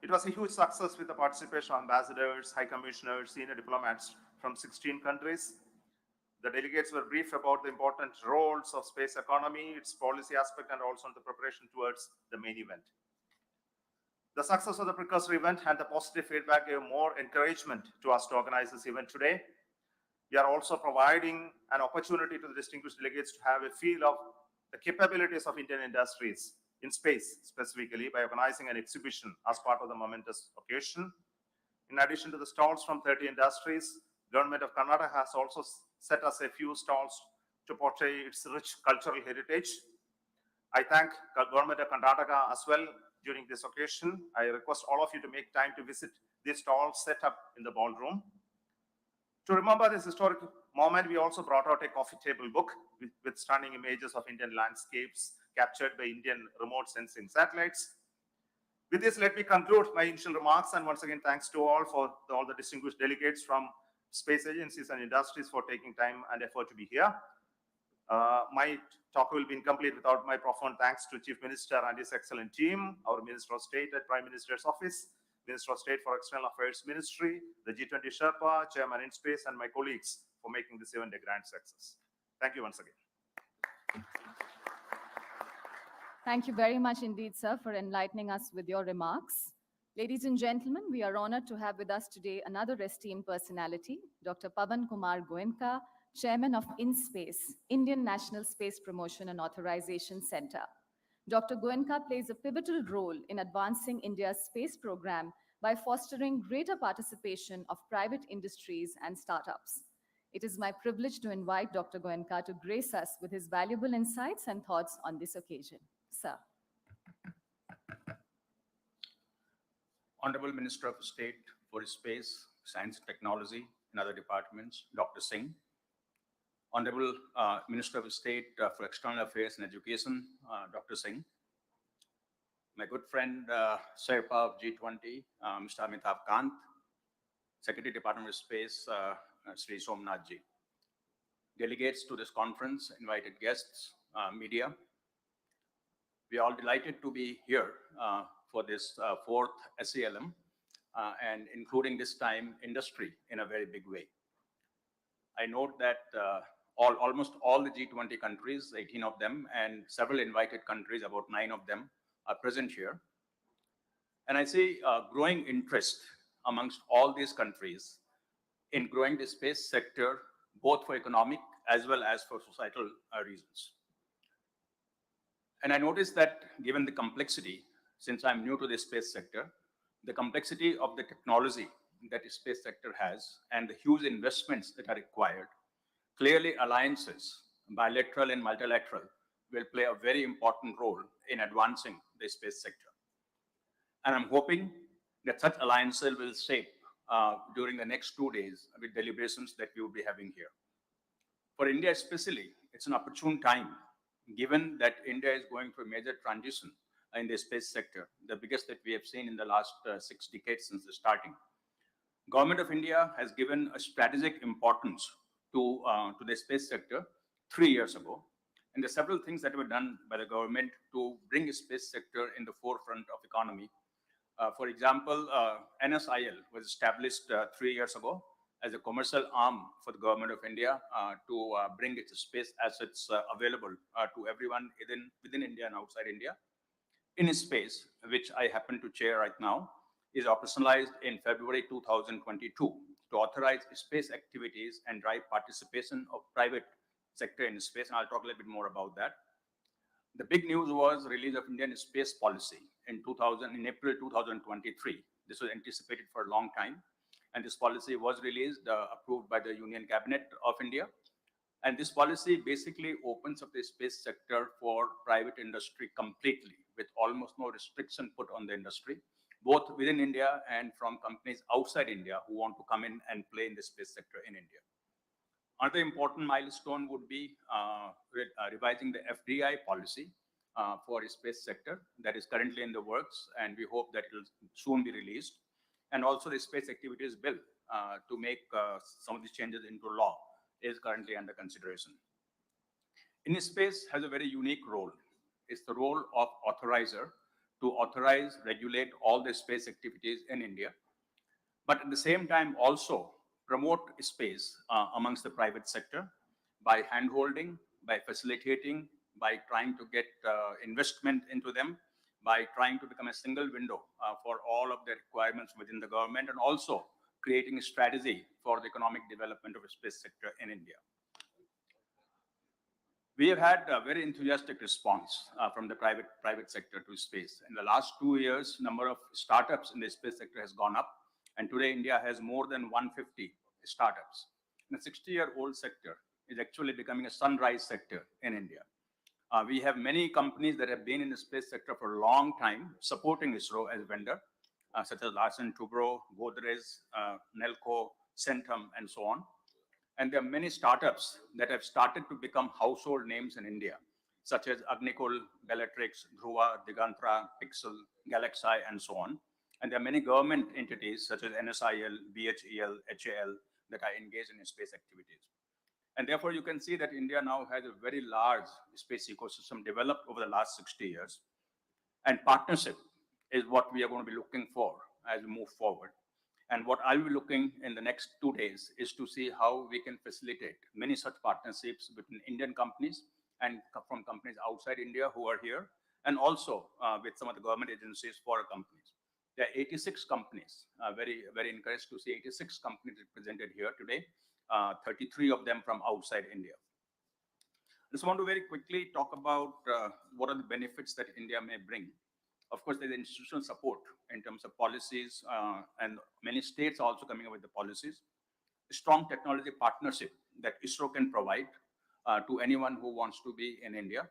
It was a huge success with the participation of ambassadors, high commissioners, senior diplomats from 16 countries. The delegates were briefed about the important roles of space economy, its policy aspect, and also the preparation towards the main event. The success of the precursor event and the positive feedback gave more encouragement to us to organize this event today. We are also providing an opportunity to the distinguished delegates to have a feel of the capabilities of Indian industries in space, specifically by organizing an exhibition as part of the momentous occasion. In addition to the stalls from 30 industries, Government of Karnataka has also set us a few stalls to portray its rich cultural heritage. I thank Government of Karnataka as well during this occasion. I request all of you to make time to visit these stalls set up in the ballroom. To remember this historic moment, we also brought out a coffee table book with stunning images of Indian landscapes captured by Indian remote sensing satellites. With this, let me conclude my initial remarks, and once again, thanks to all the distinguished delegates from space agencies and industries for taking time and effort to be here. My talk will be incomplete without my profound thanks to Chief Minister and his excellent team, our Minister of State at Prime Minister's Office, Minister of State for External Affairs Ministry, the G20 Sherpa, Chairman in Space, and my colleagues for making this event a grand success. Thank you once again. Thank you very much indeed, sir, for enlightening us with your remarks. Ladies and gentlemen, we are honored to have with us today another esteemed personality, Dr. Pavan Kumar Goenka, Chairman of InSpace, Indian National Space Promotion and Authorization Center. Dr. Goenka plays a pivotal role in advancing India's space program by fostering greater participation of private industries and startups. It is my privilege to invite Dr. Goenka to grace us with his valuable insights and thoughts on this occasion. Sir. Honorable Minister of State for Space, Science and Technology and other departments, Dr. Singh. Honorable Minister of State for External Affairs and Education, Dr. Singh. My good friend, Sherpa of G20, Mr. Amitabh Kant. Secretary Department of Space, Sri Somnath Ji. Delegates to this conference, invited guests, media. We are all delighted to be here for this fourth SELM, and including this time industry in a very big way. I note that almost all the G20 countries, 18 of them, and several invited countries, about 9 of them, are present here. And I see growing interest amongst all these countries in growing the space sector, both for economic as well as for societal reasons. And I noticed that given the complexity, since I'm new to the space sector, the complexity of the technology that the space sector has and the huge investments that are required, clearly alliances, bilateral and multilateral, will play a very important role in advancing the space sector. And I'm hoping that such alliances will shape during the next 2 days with deliberations that we will be having here. For India especially, it's an opportune time, given that India is going through a major transition in the space sector, the biggest that we have seen in the last 6 decades since the starting. Government of India has given a strategic importance to the space sector 3 years ago. And there are several things that were done by the government to bring the space sector in the forefront of economy. For example, NSIL was established 3 years ago as a commercial arm for the government of India to bring its space assets available to everyone within India and outside India. InSpace, which I happen to chair right now, is operationalized in February 2022 to authorize space activities and drive participation of private sector in space, and I'll talk a little bit more about that. The big news was the release of Indian space policy in April 2023. This was anticipated for a long time, and this policy was released, approved by the Union Cabinet of India. And this policy basically opens up the space sector for private industry completely, with almost no restriction put on the industry, both within India and from companies outside India who want to come in and play in the space sector in India. Another important milestone would be revising the FDI policy for the space sector that is currently in the works, and we hope that it will soon be released. And also the space activities bill to make some of these changes into law is currently under consideration. InSpace has a very unique role. It's the role of authorizer to authorize, regulate all the space activities in India, but at the same time also promote space amongst the private sector by handholding, by facilitating, by trying to get investment into them, by trying to become a single window for all of the requirements within the government, and also creating a strategy for the economic development of the space sector in India. We have had a very enthusiastic response from the private sector to space. In the last 2 years, number of startups in the space sector has gone up, and today India has more than 150 startups. And the 60-year-old sector is actually becoming a sunrise sector in India. We have many companies that have been in the space sector for a long time, supporting ISRO as a vendor, such as Larsen Toubro, Godrej, Nelco, Centum, and so on. And there are many startups that have started to become household names in India, such as Agnikul, Bellatrix, Dhruva, Digantra, Pixel, Galaxy, and so on. And there are many government entities, such as NSIL, BHEL, HAL, that are engaged in space activities. And therefore, you can see that India now has a very large space ecosystem developed over the last 60 years. And partnership is what we are going to be looking for as we move forward. And what I'll be looking in the next 2 days is to see how we can facilitate many such partnerships between Indian companies and from companies outside India who are here, and also with some of the government agencies for our companies. There are 86 companies, very encouraged to see 86 companies represented here today, 33 of them from outside India. I just want to very quickly talk about what are the benefits that India may bring. Of course, there's institutional support in terms of policies, and many states are also coming up with the policies. A strong technology partnership that ISRO can provide to anyone who wants to be in India.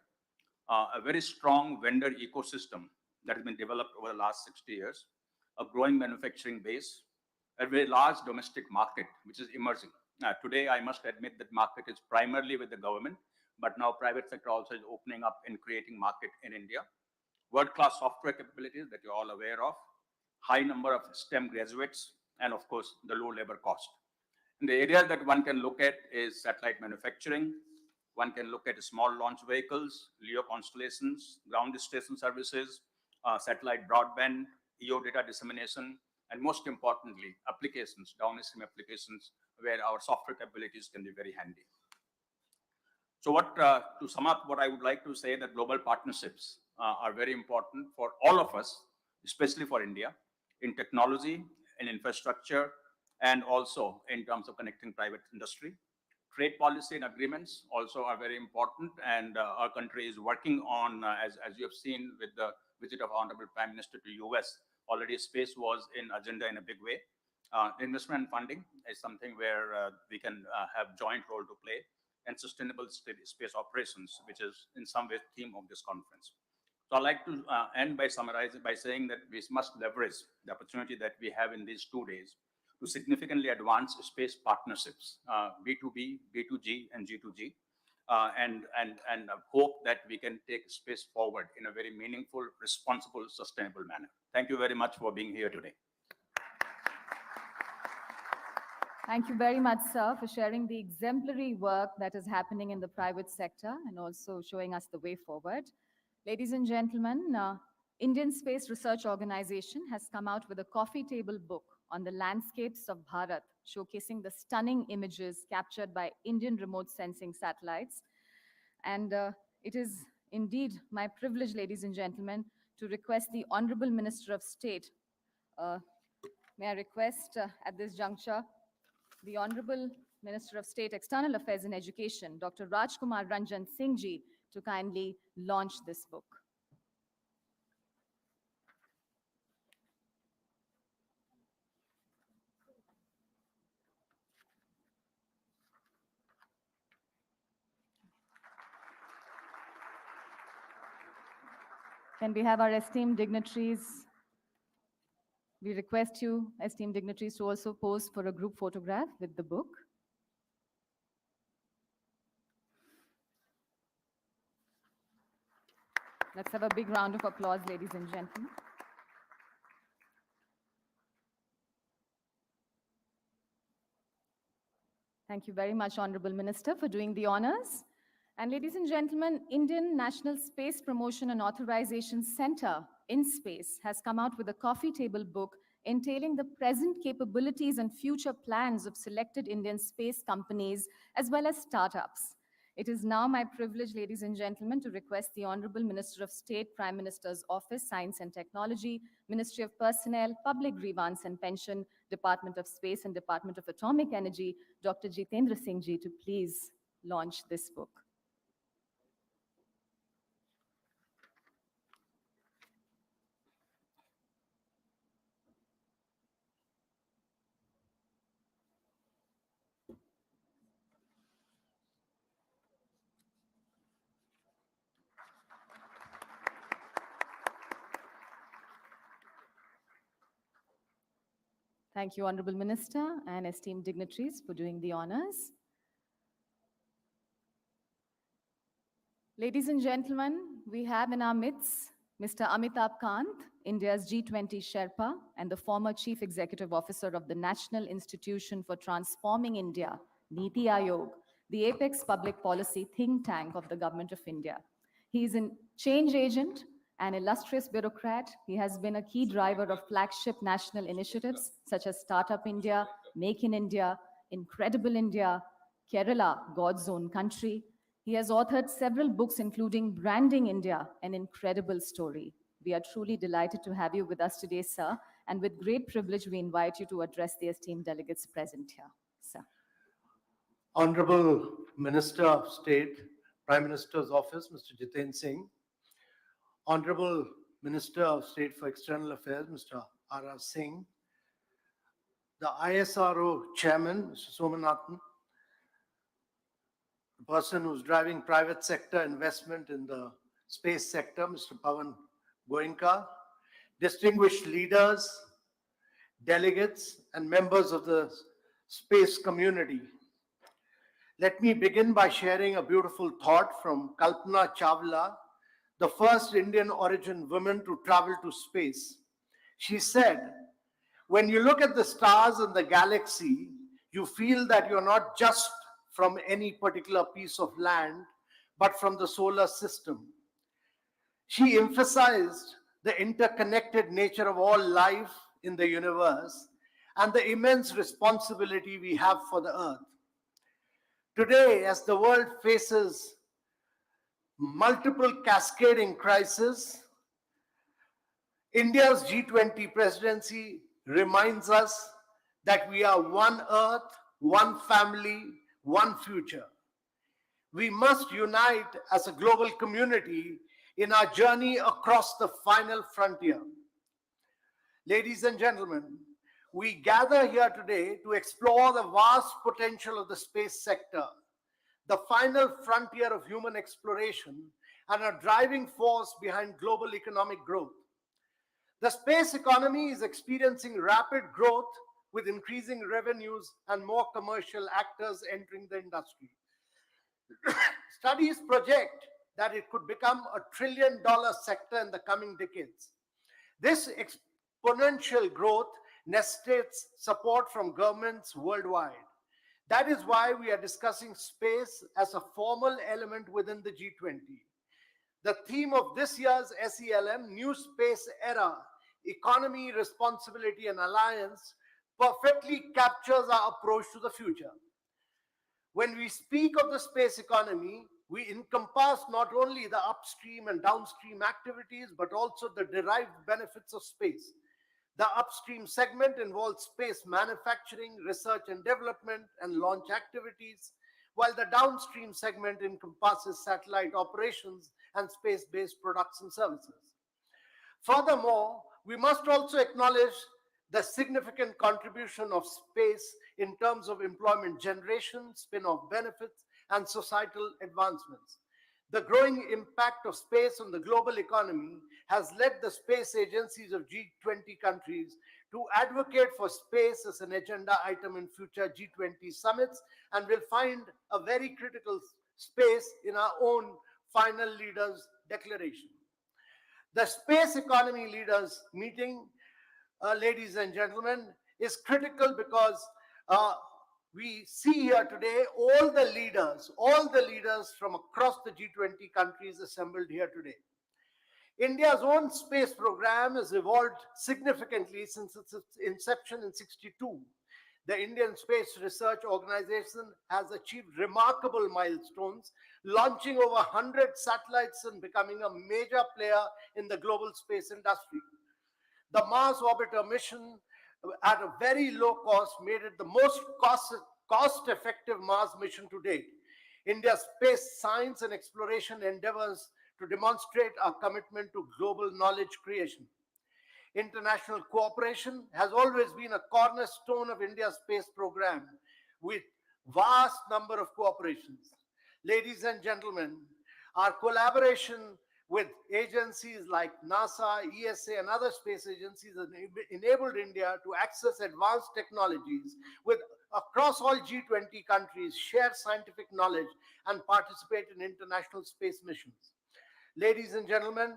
A very strong vendor ecosystem that has been developed over the last 60 years. A growing manufacturing base. A very large domestic market, which is emerging. Today, I must admit that market is primarily with the government, but now private sector also is opening up in creating market in India. World-class software capabilities that you're all aware of, high number of STEM graduates, and of course, the low labor cost. And the areas that one can look at is satellite manufacturing. One can look at small launch vehicles, LEO constellations, ground station services, satellite broadband, EO data dissemination, and most importantly, applications, downstream applications, where our software capabilities can be very handy. So to sum up, what I would like to say that global partnerships are very important for all of us, especially for India, in technology, in infrastructure, and also in terms of connecting private industry. Trade policy and agreements also are very important, and our country is working on, as you have seen with the visit of Honorable Prime Minister to US, already space was in agenda in a big way. Investment and funding is something where we can have joint role to play, and sustainable space operations, which is in some way theme of this conference. So I'd like to end by summarizing by saying that we must leverage the opportunity that we have in these 2 days to significantly advance space partnerships, B2B, B2G, and G2G, and hope that we can take space forward in a very meaningful, responsible, sustainable manner. Thank you very much for being here today. Thank you very much, sir, for sharing the exemplary work that is happening in the private sector and also showing us the way forward. Ladies and gentlemen, Indian Space Research Organization has come out with a coffee table book on the landscapes of Bharat, showcasing the stunning images captured by Indian remote sensing satellites. And it is indeed my privilege, ladies and gentlemen, to request the Honorable Minister of State. May I request at this juncture the Honorable Minister of State, External Affairs and Education, Dr. Rajkumar Ranjan Singh ji, to kindly launch this book. Can we have our esteemed dignitaries? We request you, esteemed dignitaries, to also pose for a group photograph with the book. Let's have a big round of applause, ladies and gentlemen. Thank you very much, Honorable Minister, for doing the honors. And ladies and gentlemen, Indian National Space Promotion and Authorization Center in Space has come out with a coffee table book entailing the present capabilities and future plans of selected Indian space companies as well as startups. It is now my privilege, ladies and gentlemen, to request the Honorable Minister of State, Prime Minister's Office, Science and Technology, Ministry of Personnel, Public Grievance and Pension, Department of Space and Department of Atomic Energy, Dr. Jitendra Singh ji, to please launch this book. Thank you, Honorable Minister and esteemed dignitaries, for doing the honors. Ladies and gentlemen, we have in our midst Mr. Amitabh Kant, India's G20 Sherpa and the former Chief Executive Officer of the National Institution for Transforming India, Niti Aayog, the apex public policy think tank of the Government of India. He is a change agent, an illustrious bureaucrat. He has been a key driver of flagship national initiatives such as Startup India, Make in India, Incredible India, Kerala, God's Own Country. He has authored several books, including Branding India, an incredible story. We are truly delighted to have you with us today, sir, and with great privilege, we invite you to address the esteemed delegates present here, sir. Honorable Minister of State, Prime Minister's Office, Mr. Jitendra Singh, Honorable Minister of State for External Affairs, Mr. R.R. Singh, the ISRO Chairman, Mr. Somanathan, the person who's driving private sector investment in the space sector, Mr. Pavan Goenka, distinguished leaders, delegates, and members of the space community. Let me begin by sharing a beautiful thought from Kalpana Chawla, the first Indian origin woman to travel to space. She said, "When you look at the stars in the galaxy, you feel that you're not just from any particular piece of land, but from the solar system." She emphasized the interconnected nature of all life in the universe and the immense responsibility we have for the Earth. Today, as the world faces multiple cascading crises, India's G20 presidency reminds us that we are one Earth, one family, one future. We must unite as a global community in our journey across the final frontier. Ladies and gentlemen, we gather here today to explore the vast potential of the space sector, the final frontier of human exploration, and a driving force behind global economic growth. The space economy is experiencing rapid growth with increasing revenues and more commercial actors entering the industry. Studies project that it could become a $1 trillion sector in the coming decades. This exponential growth necessitates support from governments worldwide. That is why we are discussing space as a formal element within the G20. The theme of this year's SELM, New Space Era, Economy, Responsibility and Alliance, perfectly captures our approach to the future. When we speak of the space economy, we encompass not only the upstream and downstream activities, but also the derived benefits of space. The upstream segment involves space manufacturing, research and development, and launch activities, while the downstream segment encompasses satellite operations and space-based products and services. Furthermore, we must also acknowledge the significant contribution of space in terms of employment generation, spin-off benefits, and societal advancements. The growing impact of space on the global economy has led the space agencies of G20 countries to advocate for space as an agenda item in future G20 summits, and will find a very critical space in our own final leaders' declaration. The Space Economy Leaders Meeting, ladies and gentlemen, is critical because we see here today all the leaders from across the G20 countries assembled here today. India's own space program has evolved significantly since its inception in 1962. The Indian Space Research Organization has achieved remarkable milestones, launching over 100 satellites and becoming a major player in the global space industry. The Mars Orbiter mission at a very low cost made it the most cost-effective Mars mission to date. India's space science and exploration endeavors to demonstrate our commitment to global knowledge creation. International cooperation has always been a cornerstone of India's space program with vast number of cooperations. Ladies and gentlemen, our collaboration with agencies like NASA, ESA, and other space agencies has enabled India to access advanced technologies with across all G20 countries, share scientific knowledge, and participate in international space missions. Ladies and gentlemen,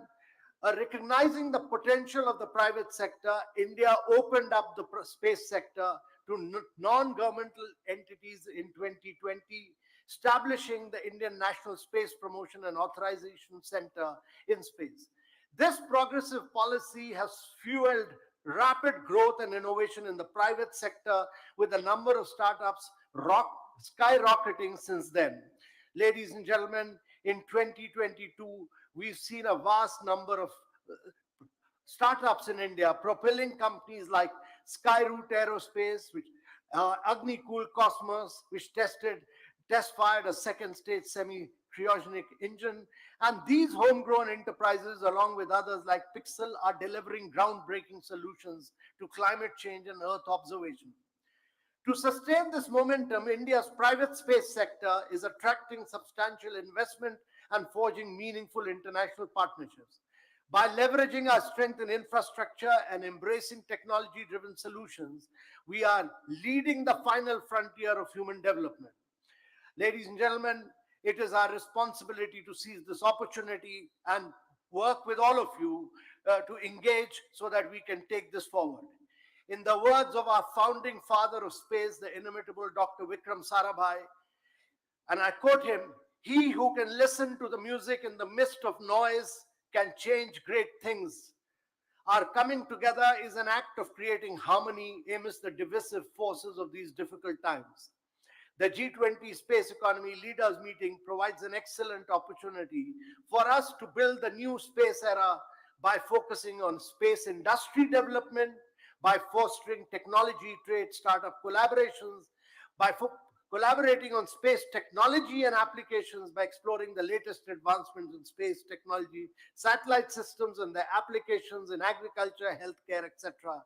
recognizing the potential of the private sector, India opened up the space sector to non-governmental entities in 2020, establishing the Indian National Space Promotion and Authorization Center in space. This progressive policy has fueled rapid growth and innovation in the private sector, with the number of startups skyrocketing since then. Ladies and gentlemen, in 2022, we've seen a vast number of startups in India, propelling companies like Skyroot Aerospace, which Agni-Cool Cosmos, which test-fired a second-stage semi-cryogenic engine. And these homegrown enterprises, along with others like Pixel, are delivering groundbreaking solutions to climate change and Earth observation. To sustain this momentum, India's private space sector is attracting substantial investment and forging meaningful international partnerships. By leveraging our strength in infrastructure and embracing technology-driven solutions, we are leading the final frontier of human development. Ladies and gentlemen, it is our responsibility to seize this opportunity and work with all of you to engage so that we can take this forward. In the words of our founding father of space, the inimitable Dr. Vikram Sarabhai, and I quote him, "He who can listen to the music in the midst of noise can change great things. Our coming together is an act of creating harmony amidst the divisive forces of these difficult times." The G20 Space Economy Leaders Meeting provides an excellent opportunity for us to build the new space era by focusing on space industry development, by fostering technology trade startup collaborations, by collaborating on space technology and applications, by exploring the latest advancements in space technology, satellite systems and their applications in agriculture, healthcare, etc.,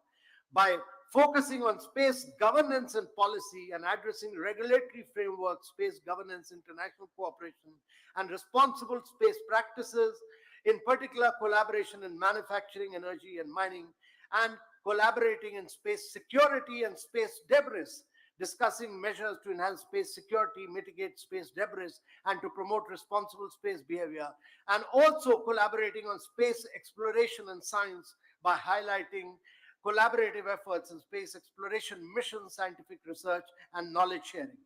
by focusing on space governance and policy and addressing regulatory framework, space governance, international cooperation, and responsible space practices, in particular collaboration in manufacturing, energy, and mining, and collaborating in space security and space debris, discussing measures to enhance space security, mitigate space debris, and to promote responsible space behavior, and also collaborating on space exploration and science by highlighting collaborative efforts in space exploration, mission, scientific research, and knowledge sharing.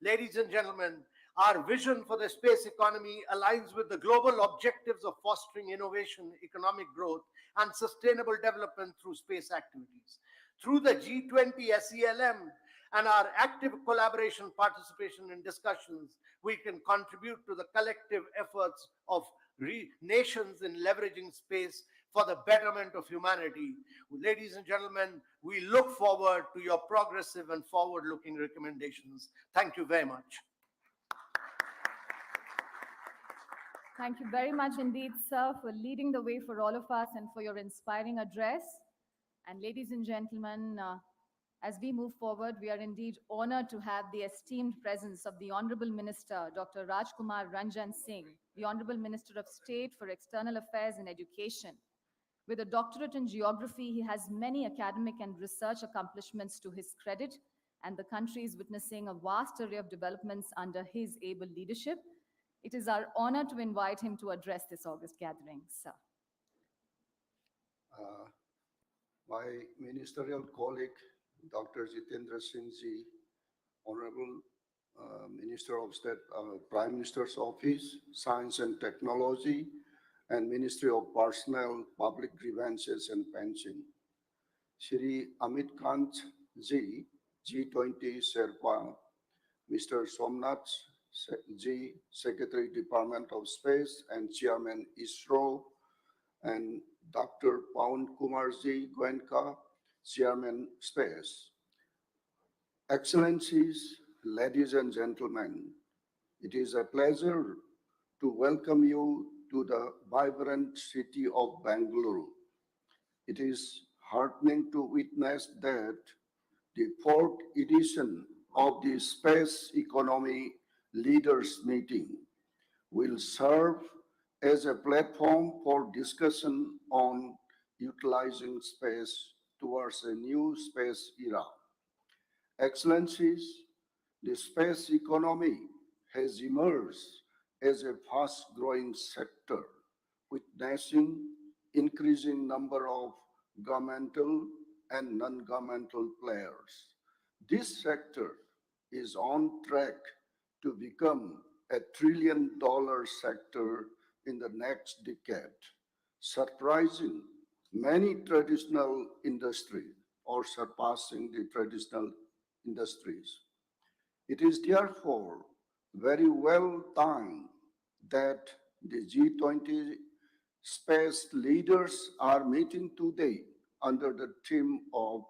Ladies and gentlemen, our vision for the space economy aligns with the global objectives of fostering innovation, economic growth, and sustainable development through space activities. Through the G20 SELM and our active collaboration participation in discussions, we can contribute to the collective efforts of nations in leveraging space for the betterment of humanity. Ladies and gentlemen, we look forward to your progressive and forward-looking recommendations. Thank you very much. Thank you very much indeed, sir, for leading the way for all of us and for your inspiring address. And ladies and gentlemen, as we move forward, we are indeed honored to have the esteemed presence of the Honorable Minister, Dr. Rajkumar Ranjan Singh, the Honorable Minister of State for External Affairs and Education. With a doctorate in geography, he has many academic and research accomplishments to his credit, and the country is witnessing a vast array of developments under his able leadership. It is our honor to invite him to address this August gathering, sir. My ministerial colleague, Dr. Jitendra Singh Ji, Honorable Minister of State, Prime Minister's Office, Science and Technology, and Ministry of Personnel, Public Grievances and Pension. Shri Amit Kant Ji, G20 Sherpa, Mr. Somnath Ji, Secretary, Department of Space and Chairman ISRO, and Dr. Pawan Kumar Ji Goenka, Chairman Space. Excellencies, ladies and gentlemen, it is a pleasure to welcome you to the vibrant city of Bengaluru. It is heartening to witness that the fourth edition of the Space Economy Leaders Meeting will serve as a platform for discussion on utilizing space towards a new space era. Excellencies, the space economy has emerged as a fast-growing sector, witnessing increasing number of governmental and non-governmental players. This sector is on track to become a trillion-dollar sector in the next decade, surprising many traditional industries or surpassing the traditional industries. It is therefore very well timed that the G20 space leaders are meeting today under the theme of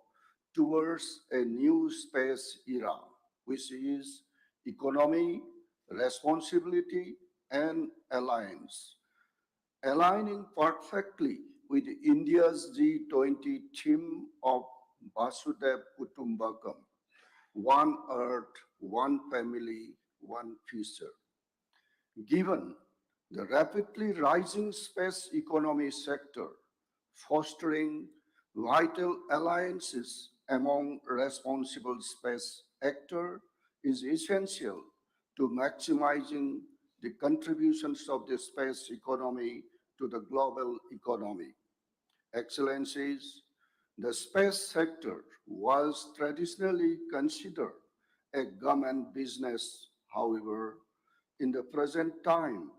Towards a New Space Era, which is economy, responsibility, and alliance, aligning perfectly with India's G20 theme of Vasudev Kutumbakam, one earth, one family, one future. Given the rapidly rising space economy sector, fostering vital alliances among responsible space actors is essential to maximizing the contributions of the space economy to the global economy. Excellencies, the space sector was traditionally considered a government business. However, in the present time,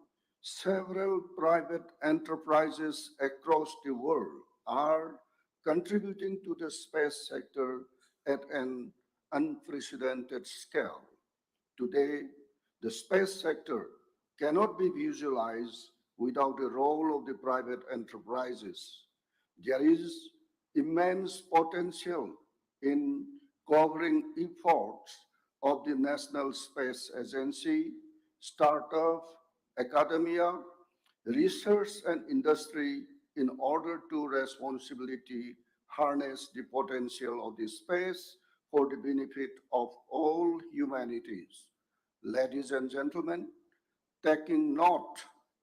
several private enterprises across the world are contributing to the space sector at an unprecedented scale. Today, the space sector cannot be visualized without the role of the private enterprises. There is immense potential in covering efforts of the National Space Agency, startup, academia, research and industry in order to responsibly harness the potential of the space for the benefit of all humanities. Ladies and gentlemen, taking note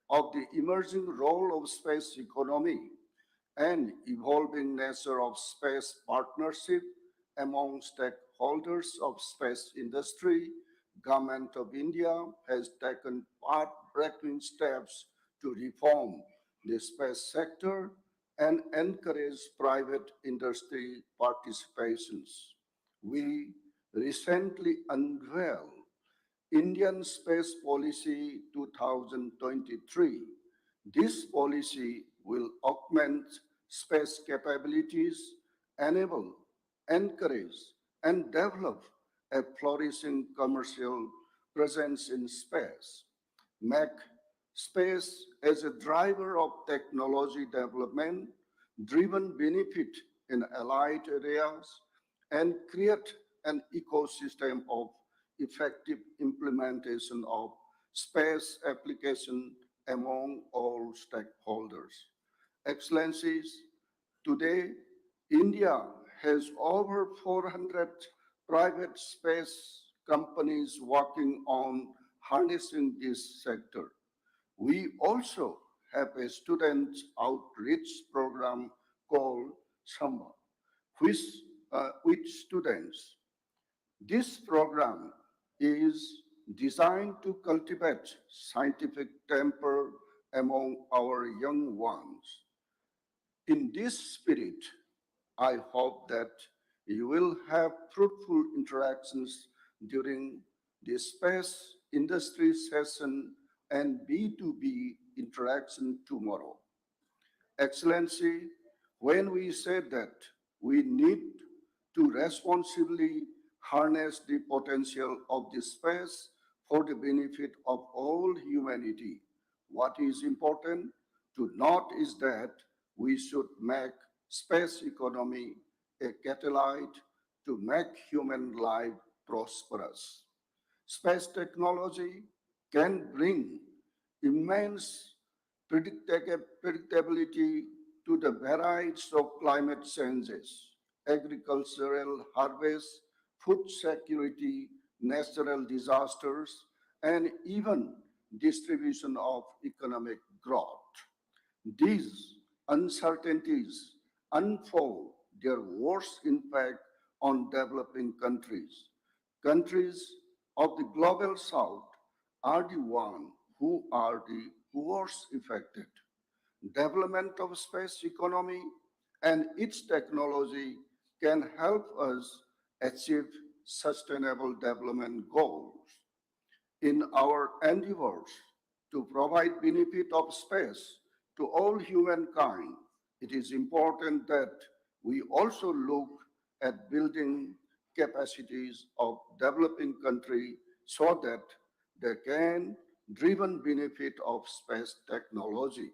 of the emerging role of space economy and evolving nature of space partnership among stakeholders of space industry, Government of India has taken path-breaking steps to reform the space sector and encourage private industry participations. We recently unveiled Indian Space Policy 2023. This policy will augment space capabilities, enable, encourage, and develop a flourishing commercial presence in space, make space as a driver of technology development, driven benefit in allied areas, and create an ecosystem of effective implementation of space application among all stakeholders. Excellencies, today India has over 400 private space companies working on harnessing this sector. We also have a student outreach program called SAMBA, which with students. This program is designed to cultivate scientific temper among our young ones. In this spirit, I hope that you will have fruitful interactions during the space industry session and B2B interaction tomorrow. Excellency, when we say that we need to responsibly harness the potential of this space for the benefit of all humanity, what is important to note is that we should make space economy a catalyst to make human life prosperous. Space technology can bring immense predictability to the varieties of climate changes, agricultural harvests, food security, natural disasters, and even distribution of economic growth. These uncertainties unfold their worst impact on developing countries. Countries of the global south are the ones who are the worst affected. Development of space economy and its technology can help us achieve sustainable development goals. In our endeavors to provide benefit of space to all humankind, it is important that we also look at building capacities of developing countries so that they can driven benefit of space technology.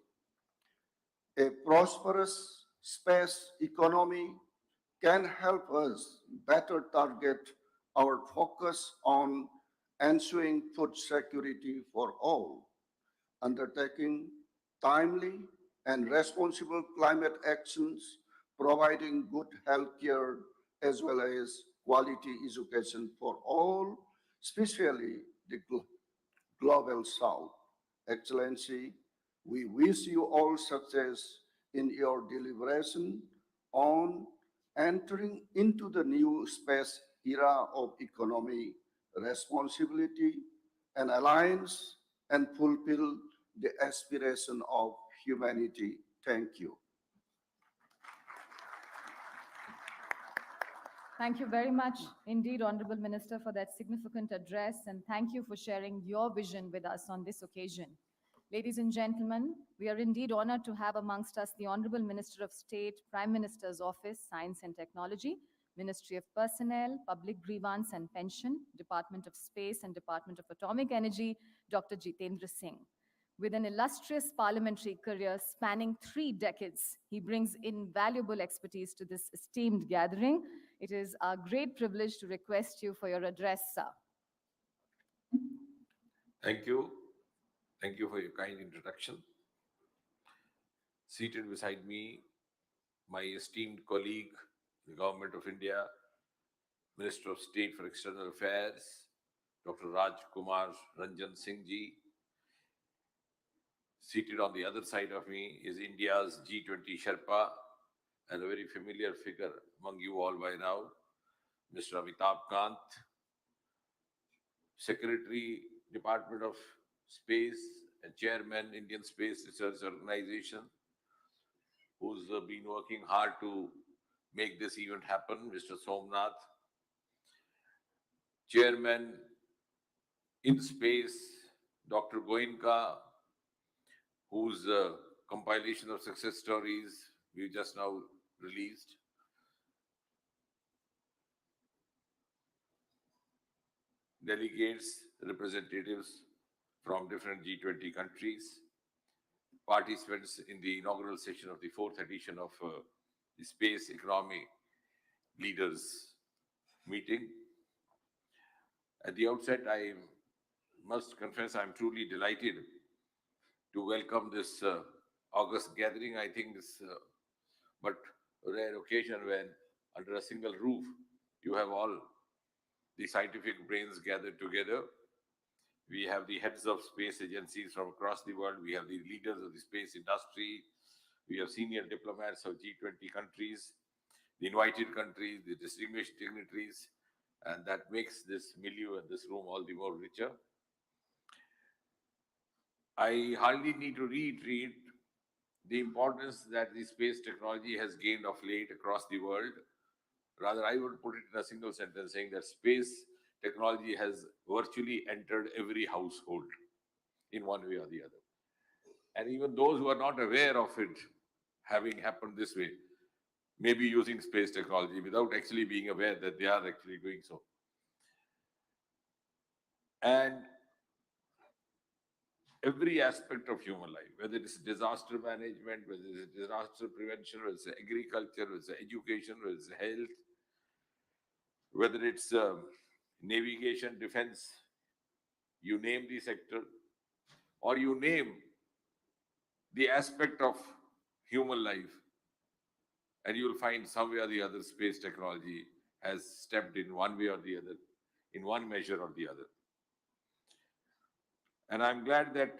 A prosperous space economy can help us better target our focus on ensuring food security for all, undertaking timely and responsible climate actions, providing good health care as well as quality education for all, especially the global south. Excellency, we wish you all success in your deliberation on entering into the new space era of economy, responsibility, and alliance, and fulfill the aspiration of humanity. Thank you. Thank you very much indeed, Honorable Minister, for that significant address, and thank you for sharing your vision with us on this occasion. Ladies and gentlemen, we are indeed honored to have amongst us the Honorable Minister of State, Prime Minister's Office, Science and Technology, Ministry of Personnel, Public Grievance and Pension, Department of Space and Department of Atomic Energy, Dr. Jitendra Singh. With an illustrious parliamentary career spanning 3 decades, he brings invaluable expertise to this esteemed gathering. It is our great privilege to request you for your address, sir. Thank you. Thank you for your kind introduction. Seated beside me, my esteemed colleague, the Government of India, Minister of State for External Affairs, Dr. Raj Kumar Ranjan Singh ji. Seated on the other side of me is India's G20 Sherpa, and a very familiar figure among you all by now, Mr. Amitabh Kant, Secretary, Department of Space and Chairman, Indian Space Research Organization, who's been working hard to make this event happen, Mr. Somnath, Chairman, In Space, Dr. Goenka, whose compilation of success stories we just now released. Delegates, representatives from different G20 countries, participants in the inaugural session of the 4th edition of the Space Economy Leaders Meeting. At the outset, I must confess I'm truly delighted to welcome this August gathering. I think this but a rare occasion when under a single roof you have all the scientific brains gathered together. We have the heads of space agencies from across the world. We have the leaders of the space industry. We have senior diplomats of G20 countries, the invited countries, the distinguished dignitaries, and that makes this milieu and this room all the more richer. I hardly need to reiterate the importance that the space technology has gained of late across the world. Rather, I would put it in a single sentence saying that space technology has virtually entered every household. in one way or the other. And even those who are not aware of it having happened this way may be using space technology without actually being aware that they are actually doing so. And every aspect of human life, whether it's disaster management, whether it's disaster prevention, whether it's agriculture, whether it's education, whether it's health, whether it's navigation, defense, you name the sector, or you name the aspect of human life, and you'll find some way or the other space technology has stepped in one way or the other, in one measure or the other. And I'm glad that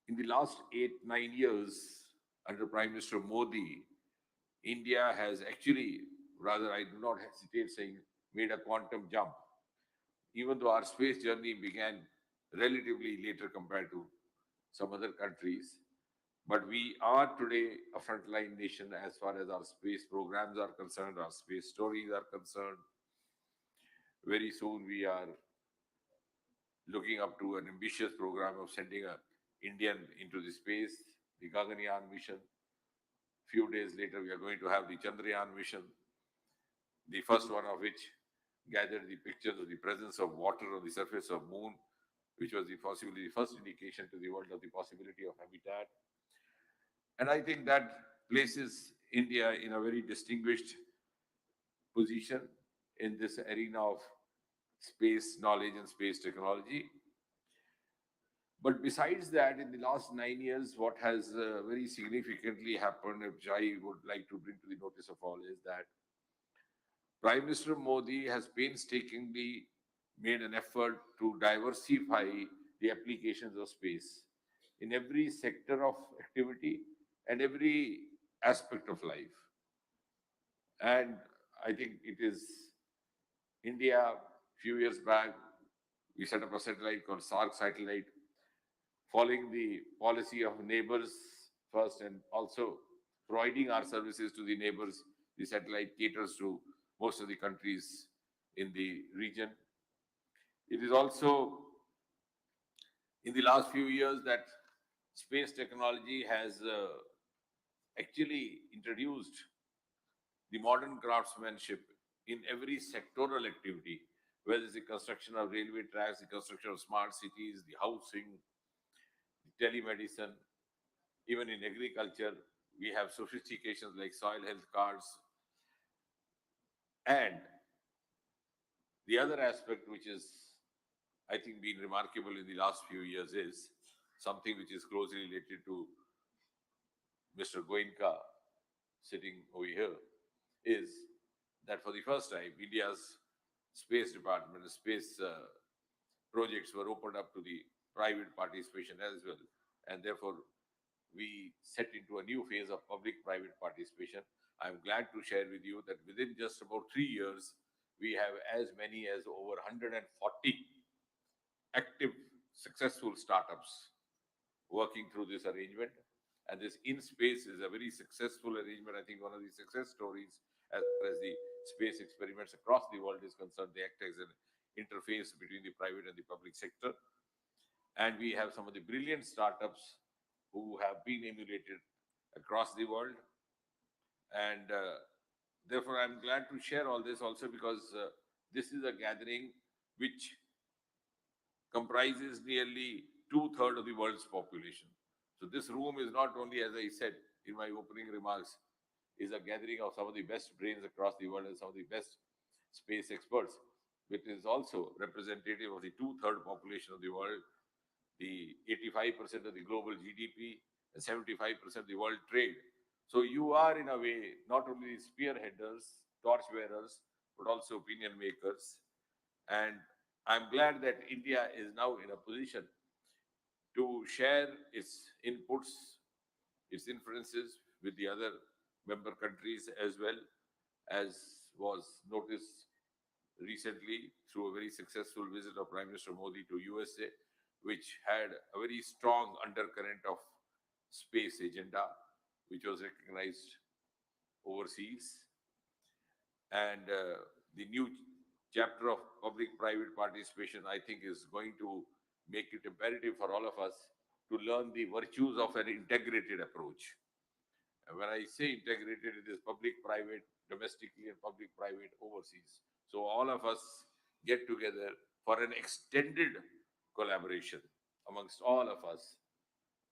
in the last 8-9 years, under Prime Minister Modi, India has actually, rather I do not hesitate saying, made a quantum jump. Even though our space journey began relatively later compared to some other countries, but we are today a frontline nation as far as our space programs are concerned, our space stories are concerned. Very soon we are looking up to an ambitious program of sending an Indian into the space, the Gaganyaan mission. Few days later, we are going to have the Chandrayaan mission, the first one of which gathered the pictures of the presence of water on the surface of moon, which was possibly the first indication to the world of the possibility of habitat. And I think that places India in a very distinguished position in this arena of space knowledge and space technology. But besides that, in the last 9 years, what has very significantly happened, which I would like to bring to the notice of all, is that Prime Minister Modi has painstakingly made an effort to diversify the applications of space in every sector of activity and every aspect of life. And I think it is India, a few years back, we set up a satellite called SARC satellite, following the policy of neighbors first and also providing our services to the neighbors. The satellite caters to most of the countries in the region. It is also in the last few years that space technology has actually introduced the modern craftsmanship in every sectoral activity, whether it's the construction of railway tracks, the construction of smart cities, the housing, the telemedicine, even in agriculture, we have sophistications like soil health cards. And the other aspect, which is, I think, been remarkable in the last few years, is something which is closely related to Mr. Goenka sitting over here, is that for the first time, India's space department, space projects were opened up to the private participation as well. And therefore, we set into a new phase of public-private participation. I'm glad to share with you that within just about 3 years, we have as many as over 140 active, successful startups working through this arrangement. And this in-space is a very successful arrangement. I think one of the success stories as far as the space experiments across the world is concerned. They act as an interface between the private and the public sector. And we have some of the brilliant startups who have been emulated across the world. And therefore, I'm glad to share all this also because this is a gathering which comprises nearly 2/3 of the world's population. So this room is not only, as I said in my opening remarks, is a gathering of some of the best brains across the world and some of the best space experts, but it is also representative of the 2/3 population of the world, the 85% of the global GDP, and 75% of the world trade. So you are, in a way, not only spearheaders, torchbearers, but also opinion makers. And I'm glad that India is now in a position to share its inputs, its inferences with the other member countries, as well as was noticed recently through a very successful visit of Prime Minister Modi to USA, which had a very strong undercurrent of space agenda, which was recognized overseas. And the new chapter of public-private participation, I think, is going to make it imperative for all of us to learn the virtues of an integrated approach. And when I say integrated, it is public-private domestically and public-private overseas. So all of us get together for an extended collaboration amongst all of us,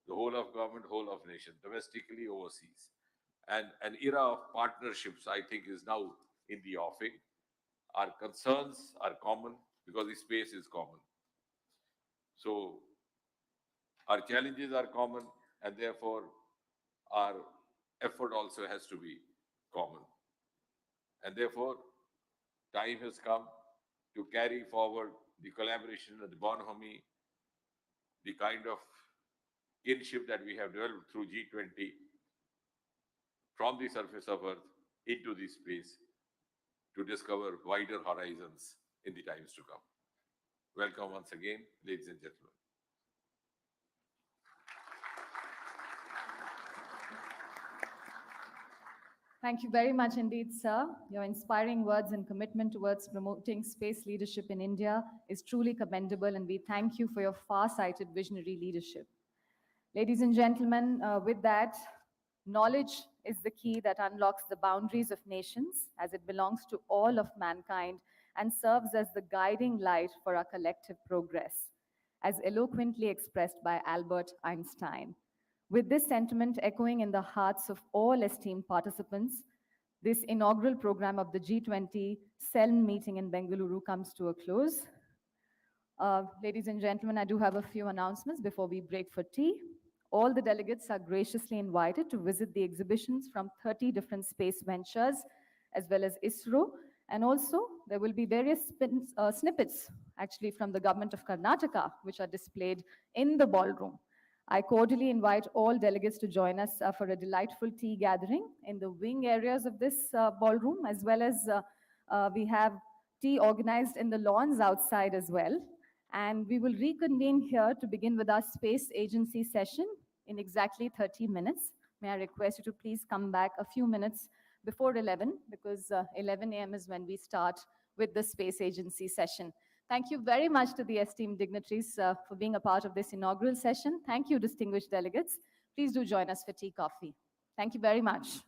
the whole of government, whole of nation, domestically, overseas. And an era of partnerships, I think, is now in the offing. Our concerns are common because the space is common. So our challenges are common, and therefore our effort also has to be common. And therefore, time has come to carry forward the collaboration and the bonhomie, the kind of kinship that we have developed through G20 from the surface of Earth into the space to discover wider horizons in the times to come. Welcome once again, ladies and gentlemen. Thank you very much indeed, sir. Your inspiring words and commitment towards promoting space leadership in India is truly commendable, and we thank you for your far-sighted visionary leadership. Ladies and gentlemen, with that, knowledge is the key that unlocks the boundaries of nations, as it belongs to all of mankind and serves as the guiding light for our collective progress, as eloquently expressed by Albert Einstein. With this sentiment echoing in the hearts of all esteemed participants, this inaugural program of the G20 SELM meeting in Bengaluru comes to a close. Ladies and gentlemen, I do have a few announcements before we break for tea. All the delegates are graciously invited to visit the exhibitions from 30 different space ventures, as well as ISRO. And also, there will be various snippets, actually, from the government of Karnataka, which are displayed in the ballroom. I cordially invite all delegates to join us for a delightful tea gathering in the wing areas of this ballroom, as well as we have tea organized in the lawns outside as well. And we will reconvene here to begin with our space agency session in exactly 30 minutes. May I request you to please come back a few minutes before 11, because 11 a.m. is when we start with the space agency session. Thank you very much to the esteemed dignitaries for being a part of this inaugural session. Thank you, distinguished delegates. Please do join us for tea, coffee. Thank you very much.